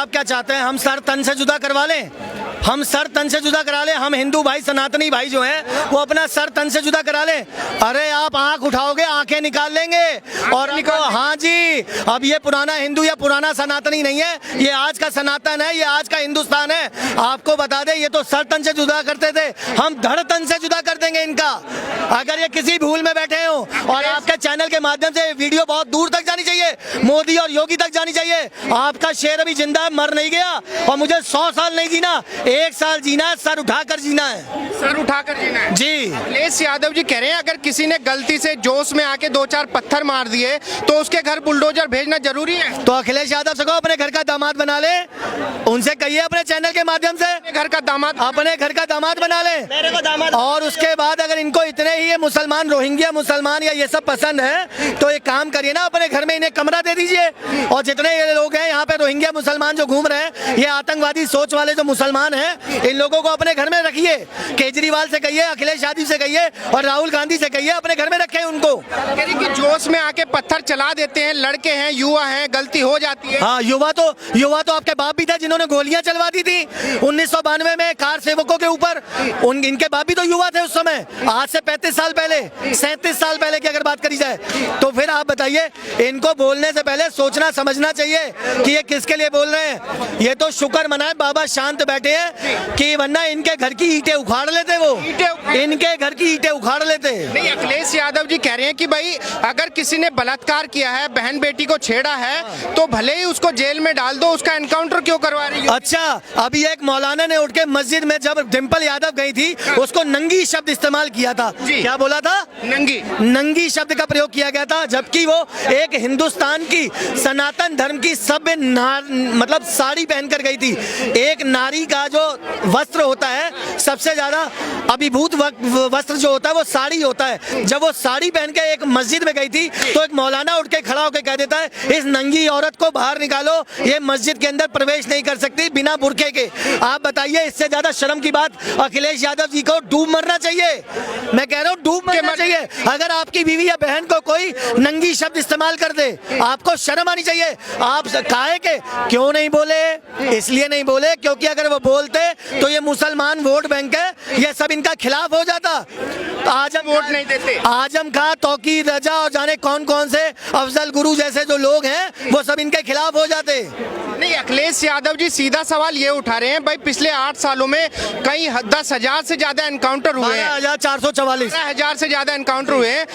आप क्या चाहते हैं, हम सर तन से जुदा करवा लें? हम सर तन से जुदा करा लें? हम हिंदू भाई, सनातनी भाई जो हैं वो अपना सर तन से जुदा करा लें? अरे आप आंख उठाओगे, आंखें निकाल लेंगे और हाँ जी, अब ये पुराना हिंदू या पुराना सनातनी नहीं है, ये आज का सनातन है, ये आज का हिंदुस्तान है। आपको बता दें, ये तो सर तन से जुदा करते थे, हम धड़ तन से जुदा कर देंगे इनका। अगर ये किसी भूल में बैठे हो, और आपके चैनल के माध्यम से वीडियो बहुत दूर तक जानी चाहिए, मोदी और योगी तक जानी चाहिए। आपका शेर अभी जिंदा है, मर नहीं गया, और मुझे 100 साल नहीं जीना, 1 साल जीना है, सर उठाकर जीना है। सर उठाकर जीना है जी। अखिलेश यादव जी कह रहे हैं अगर किसी ने गलती से जोश में आके 2-4 पत्थर मार दिए तो उसके घर बुलडोजर भेजना जरूरी है। तो अखिलेश यादव से कहो अपने घर का दामाद बना ले, उनसे कहिए अपने चैनल के माध्यम से घर का दामाद, अपने घर का दामाद बना ले। मेरे को दामाद। और उसके बाद अगर इनको इतने ही ये मुसलमान, रोहिंग्या मुसलमान या ये सब पसंद है तो एक काम करिए ना, अपने घर में इन्हें कमरा दे दीजिए। और जितने ये लोग हैं यहाँ पे रोहिंग्या मुसलमान जो घूम रहे हैं, ये आतंकवादी सोच वाले जो मुसलमान हैं, इन लोगों को अपने घर में रखिए। केजरीवाल से कहिए, अखिलेश यादव से कहिए और राहुल गांधी से कहिए अपने घर में रखें उनको। कह रही कि जोश में आके पत्थर चला देते हैं, लड़के हैं, युवा हैं, गलती हो जाती है। हाँ, युवा तो आपके बाप भी थे जिन्होंने गोलियां चलवा दी थी 1992 में कार सेवकों के ऊपर। इनके बाप भी तो युवा थे उस समय, आज से 35 साल पहले, 37 साल पहले की अगर बात करी जाए। तो फिर आप बताइए, इनको बोलने से पहले सोचना समझना चाहिए कि ये किसके लिए बोल रहे हैं। ये तो शुक्र मनाए बाबा शांत बैठे हैं, कि वरना इनके घर की ईंटें उखाड़ लेते, वो इनके घर की ईंटें उखाड़ लेते। नहीं, अखिलेश यादव जी कह रहे हैं कि भाई अगर किसी ने बलात्कार किया है, बहन बेटी को छेड़ा है, तो भले ही उसको जेल में डाल दो, उसका एनकाउंटर क्यों करवा रही है? अच्छा, अभी एक मौलाना ने उठ के मस्जिद में जब डिम्पल यादव गई थी, उसको नंगी शब्द इस्तेमाल किया था। क्या बोला था? नंगी शब्द का प्रयोग किया गया था, जबकि वो एक हिंदुस्तान की सनातन धर्म की सभ्य मतलब साड़ी पहनकर गई थी। एक नारी का जो वस्त्र होता है, सबसे ज्यादा अभिभूत वस्त्र जो होता है वो साड़ी होता है। जब वो साड़ी पहन के एक मस्जिद में गई थी, तो एक मौलाना उठ के खड़ा होकर कह देता है, इस नंगी औरत को बाहर निकालो, ये मस्जिद के अंदर प्रवेश नहीं कर सकती बिना बुर्के के। आप बताइए, इससे ज्यादा शर्म की बात अखिलेश यादव जी को डूब मरना चाहिए। मैं कह रहा हूँ डूब मरना चाहिए। अगर आपकी बीवी या बहन को कोई नंगी शब्द इस्तेमाल कर दे, आपको शर्म आनी चाहिए। आप काहे के क्यों नहीं बोले? इसलिए नहीं बोले क्योंकि अगर वो बोलते तो ये मुसलमान वोट बैंक है, ये सब इनका खिलाफ हो जाता। आजम वोट नहीं देते। आजम खां, तौकीर रजा और जाने कौन कौन से अफजल गुरु जैसे जो लोग हैं, वो सब इनके खिलाफ हो जाते। नहीं, अखिलेश यादव जी सीधा सवाल ये उठा रहे हैं, भाई पिछले 8 सालों में कई 10,000 से ज्यादा एनकाउंटर हुए हैं, 12,444 10,000 से ज्यादा एनकाउंटर हुए हैं।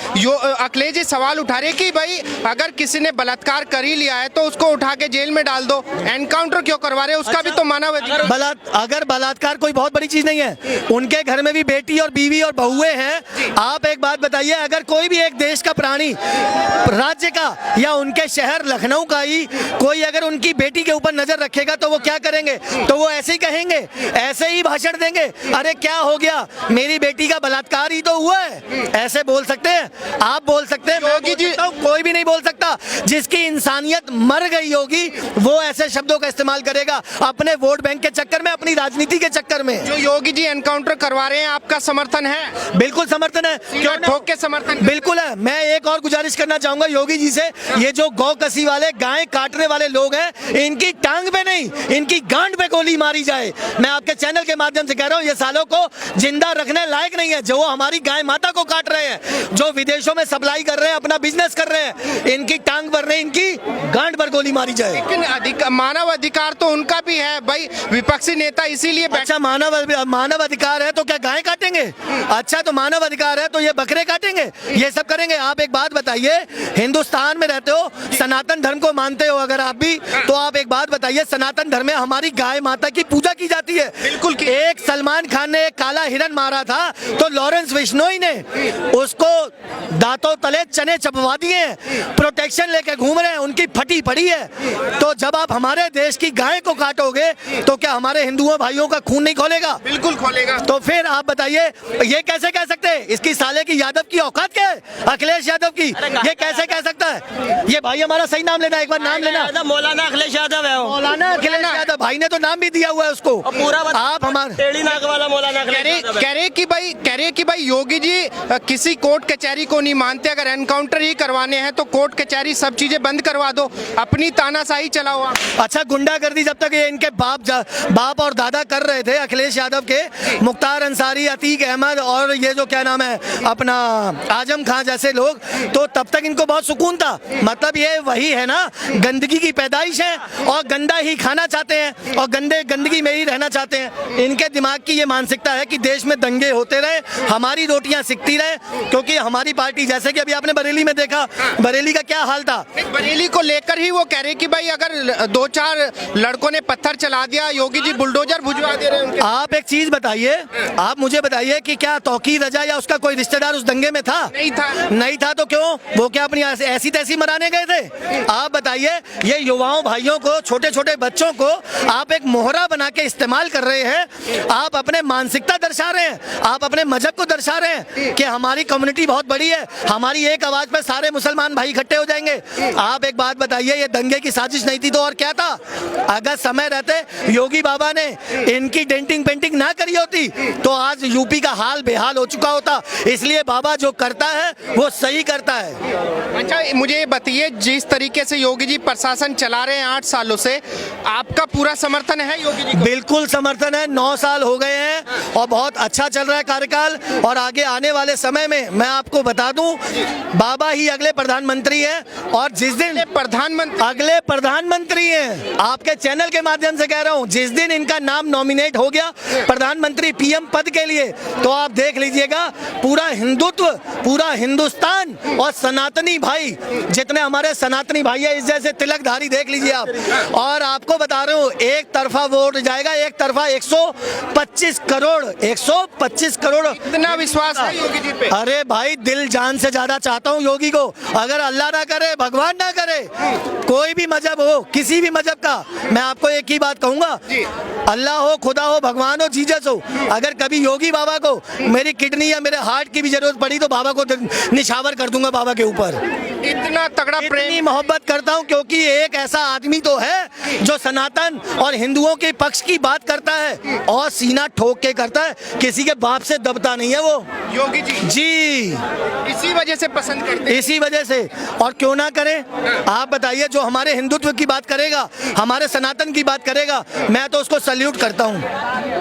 अखिलेश जी सवाल उठा रहे हैं कि भाई अगर किसी ने बलात्कार कर ही लिया है तो उसको उठा के जेल में डाल दो, एनकाउंटर क्यों करवा रहे हैं? उसका भी तो मानव अधिकार। अगर बलात्कार कोई बहुत बड़ी चीज नहीं है, उनके घर में भी बेटी और बीवी और बहुएं हैं। आप एक बात बताइए, अगर कोई भी एक देश का प्राणी, राज्य का या उनके शहर लखनऊ का ही कोई अगर उनकी बेटी के ऊपर नजर रखेगा तो वो क्या करेंगे? तो वो ऐसे ही कहेंगे, ऐसे ही भाषण देंगे, अरे क्या हो गया, मेरी बेटी का बलात्कार ही तो हुआ है। ऐसे बोल सकते हैं? आप बोल सकते हैं? योगी जी, कोई भी नहीं बोल सकता। जिसकी इंसानियत मर गई होगी वो ऐसे शब्दों का इस्तेमाल करेगा अपने वोट बैंक के चक्कर में, अपनी राजनीति के चक्कर में। जो योगी जी एनकाउंटर करवा रहे हैं, आपका समर्थन है? बिल्कुल समर्थन है। क्यों ठोक के समर्थन? बिल्कुल है। मैं एक और गुजारिश करना चाहूंगा योगी जी से, ये जो गौ कसी वाले, गाय काटने वाले लोग हैं, इनकी टांग पे नहीं, इनकी गांड पे गोली मारी जाए। मैं आपके चैनल के माध्यम से कह रहा हूँ, ये सालों को जिंदा रखने लायक नहीं है। जो हमारी गाय माता को काट रहे हैं, जो विदेशों में सप्लाई कर रहे हैं, अपना बिजनेस कर रहे हैं, इनकी टांग पर नहीं, इनकी गांड पर गोली मारी जाए। लेकिन मानव अधिकार तो उनका भी है भाई, विपक्षी नेता इसीलिए। अच्छा, मानव अधिकार है तो क्या गाय काटेंगे? अच्छा, तो मानव अधिकार है तो ये बकरे काटेंगे, ये सब करेंगे? आप एक बात बताइए, हिंदुस्तान में रहते हो, सनातन धर्म को मानते हो अगर आप भी, तो आप एक बात बताइए, सनातन धर्म में हमारी गाय माता की पूजा की जाती है। बिल्कुल। एक सलमान खान ने एक काला हिरन मारा था, तो लॉरेंस बिश्नोई ने उसको दांतों तले चने चबवा दिए हैं, प्रोटेक्शन लेके घूम रहे हैं, उनकी फटी पड़ी है। तो जब आप हमारे देश की गाय को काटोगे तो क्या हमारे हिंदुओं भाइयों का खून नहीं खोलेगा? बिल्कुल खोलेगा। तो फिर आप बताइए, ये कैसे कह सकते हैं? इसकी साले की यादव की औकात क्या है? अखिलेश यादव की, ये कैसे कह सकता है? ये भाई हमारा सही नाम लेना, एक बार नाम लेना। मौलाना अखिलेश यादव है। मौलाना अखिलेश यादव मतलब भाई ने तो नाम भी दिया हुआ है उसको। पूरा आप हमारे टेढ़ी नाक वाला मौलाना कह रहे कि भाई योगी जी किसी कोर्ट कचहरी को नहीं मानते, अगर एनकाउंटर ही करवाने हैं तो कोर्ट कचहरी सब चीजें बंद करवा दो, अपनी तानाशाही चलाओ आप। अच्छा, गुंडागर्दी जब तक ये इनके बाप और दादा कर रहे थे, अखिलेश यादव के, मुख्तार अंसारी, अतीक अहमद और ये जो क्या नाम है अपना आजम खान जैसे लोग, तो तब तक इनको बहुत सुकून था। मतलब ये वही है ना, गंदगी की पैदाइश है और गंदा ही खाना चाहते हैं और गंदगी में ही रहना चाहते हैं। इनके दिमाग की ये मानसिकता है कि देश में दंगे होते रहे, हमारी रोटियां सिकती रहे, क्योंकि हमारी पार्टी, जैसे कि अभी आपने बरेली में देखा, बरेली का क्या हाल था। बरेली को लेकर ही वो कह रहे कि भाई अगर 2-4 लड़कों ने पत्थर चला दिया, योगी जी बुलडोजर भुजवा दे रहे हैं। आप एक चीज बताइए, आप मुझे बताइए कि क्या तौकीर रजा या उसका कोई रिश्तेदार उस दंगे में था? नहीं था तो क्यों? वो क्या अपनी ऐसी तैसी मराने गए थे? आप बताइए, ये युवाओं भाइयों को, छोटे छोटे बच्चों को आप एक मोहरा बना के इस्तेमाल कर रहे हैं। आप अपने मानसिकता दर्शा रहे हैं, आप अपने मजहब को दर्शा रहे हैं कि हमारी कम्युनिटी बहुत बड़ी है, हमारी एक आवाज पर सारे मुसलमान भाई इकट्ठे हो जाएंगे। आप एक बात बताइए, ये दंगे की साजिश नहीं थी तो और क्या था? अगर समय रहते योगी बाबा ने इनकी डेंटिंग पेंटिंग ना करी होती तो आज यूपी का हाल बेहाल हो चुका होता। इसलिए बाबा जो करता है वो सही करता है। अच्छा, मुझे ये बताइए, जिस तरीके से योगी जी प्रशासन चला रहे हैं 8 सालों से, आपका पूरा समर्थन है योगी जी को? बिल्कुल समर्थन है। 9 साल हो गए हैं और बहुत अच्छा चल रहा है कार्यकाल, और आगे आने वाले समय में मैं आपको बता दूं, बाबा ही अगले प्रधानमंत्री हैं। और जिस दिन अगले प्रधानमंत्री हैं, आपके चैनल के माध्यम से कह रहा हूं, जिस दिन इनका नाम नॉमिनेट हो गया प्रधानमंत्री पीएम पद के लिए, तो आप देख लीजिएगा पूरा हिंदुत्व, पूरा हिंदुस्तान और सनातनी भाई, जितने हमारे सनातनी भाई है, इस जैसे तिलकधारी देख लीजिए आप। और आपको बता रहा हूं, एक तरफा वोट जाएगा, एक तरफा 125 करोड़। इतना विश्वास है योगी जी पे? अरे भाई, दिल जान से ज्यादा चाहता हूं योगी को। अगर अल्लाह ना करे, भगवान ना करे, कोई भी मजहब हो, किसी भी मजहब का, मैं आपको एक ही बात कहूंगा, अल्लाह हो, खुदा हो, भगवान हो, जीसस हो, अगर कभी योगी बाबा को मेरी किडनी या मेरे हार्ट की भी जरूरत पड़ी तो बाबा को निछावर कर दूंगा बाबा के ऊपर। इतना तगड़ा इतनी मोहब्बत करता हूं, क्योंकि एक ऐसा आदमी तो है जो सनातन और हिंदुओं के पक्ष की बात करता है और सीना ठोक के करता है, किसी के बाप से दबता नहीं है वो योगी जी। इसी वजह से पसंद करते हैं। इसी वजह से, और क्यों ना करें? आप बताइए, जो हमारे हिंदुत्व की बात करेगा, हमारे सनातन की बात करेगा, मैं तो उसको सल्यूट करता हूं।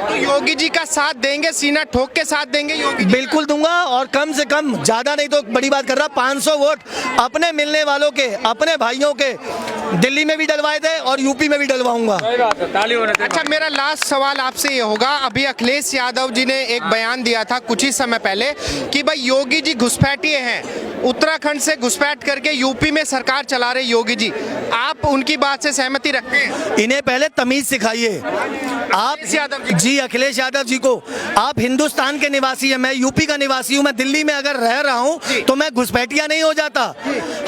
तो योगी जी का साथ देंगे, सीना ठोक के साथ देंगे योगी जी? बिल्कुल दूंगा, और कम से कम, ज्यादा नहीं तो बड़ी बात कर रहा, 500 वोट अपने मिलने वालों के, अपने भाइयों के दिल्ली में भी डलवाए थे और यूपी में भी डलवाऊंगा। अच्छा, मेरा लास्ट सवाल आपसे ये होगा, अभी अखिलेश यादव जी ने एक बयान दिया था कुछ ही समय पहले कि भाई योगी जी घुसपैठिए हैं, उत्तराखंड से घुसपैठ करके यूपी में सरकार चला रहे योगी जी, आप उनकी बात से सहमति रखते हैं? इन्हें पहले तमीज सिखाइए आप। जी, अखिलेश यादव जी को, आप हिंदुस्तान के निवासी हैं, मैं यूपी का निवासी हूं, मैं दिल्ली में अगर रह रहा हूं तो मैं घुसपैठिया नहीं हो जाता।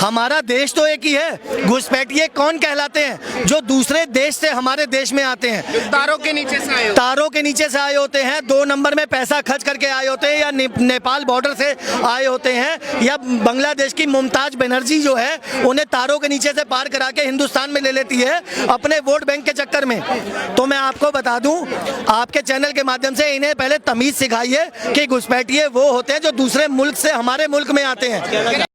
हमारा देश तो एक ही है। घुसपैठिए कौन कहलाते हैं? जो दूसरे देश से हमारे देश में आते हैं, तारों के नीचे से आए, तारों के नीचे से आए होते हैं, 2 नंबर में पैसा खर्च करके आए होते हैं, या नेपाल बॉर्डर से आए होते हैं, या बांग्लादेश की मुमताज बनर्जी जो है उन्हें तारों के नीचे से पार करा के हिंदुस्तान में ले लेती है अपने वोट बैंक के चक्कर में। तो मैं आपको बता दूं, आपके चैनल के माध्यम से, इन्हें पहले तमीज सिखाइए कि घुसपैठिए वो होते हैं जो दूसरे मुल्क से हमारे मुल्क में आते हैं।